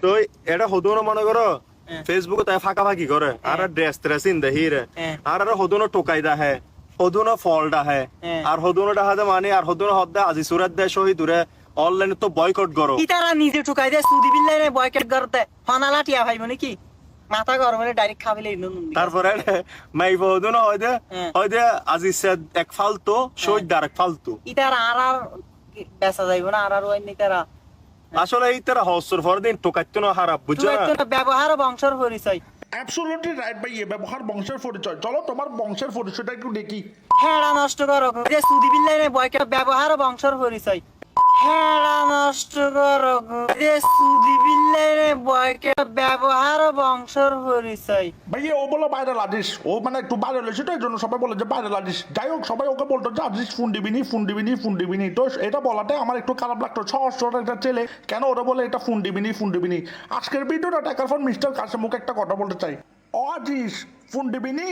তো এটা হদুনো মনে করো ফেসবুকে তাই ফাঁকাফাঁকি করে আর ড্রেস ট্রেস ইন দেহি রে আর হদুনো টোকাই দাহে হদুনো ফল ডাহে আর হদুনো ডাহাদে মানে আর হদুনো হদ্দে আজি সুরাত দে শহীদ উরে অনলাইনে তো বয়কট করো ইতারা নিজে ঠুকাই দে সুদি বিল্লাই বয়কট করতে ফানালা টিয়া ভাই মানে কি মাথা গরম হলে ডাইরেক্ট খাবিলে তারপরে মাই হদুনো হয়দে আজি সে এক ফালতু শহীদ আর এক ফালতু ইতারা আর বেচা যাইব না আর ওই নিতারা আসলে এই তারা হসর ফরদিন টোকাইতো না হারাপ বুঝছো না ব্যবহার বংশের পরিচয় অ্যাবসলিউটলি রাইট ভাই এ ব্যবহার বংশের পরিচয় চলো তোমার বংশের পরিচয়টা একটু দেখি হেড়া নষ্ট করো যে সুদি বিল্লাই বয়কট ব্যবহার বংশের পরিচয় হেড়া নষ্ট করো যে সুদি বিল্লাই বয়কট ব্যবহার বংশের পরিচয় ভাই ও বলো বাইরে লাদিস ও মানে একটু বাইরে লেছে তো এই জন্য সবাই বলে যে বাইরে লাদিস যাই হোক সবাই ওকে বলতো যে আজিস ফোন দিবিনি তো এটা বলাতে আমার একটু খারাপ লাগতো সহজ একটা ছেলে কেন ওরা বলে এটা ফোন দিবিনি আজকের ভিডিওটা দেখার পর মিস্টার কাশেমুখ একটা কথা বলতে চাই ও আজিস ফোন দিবিনি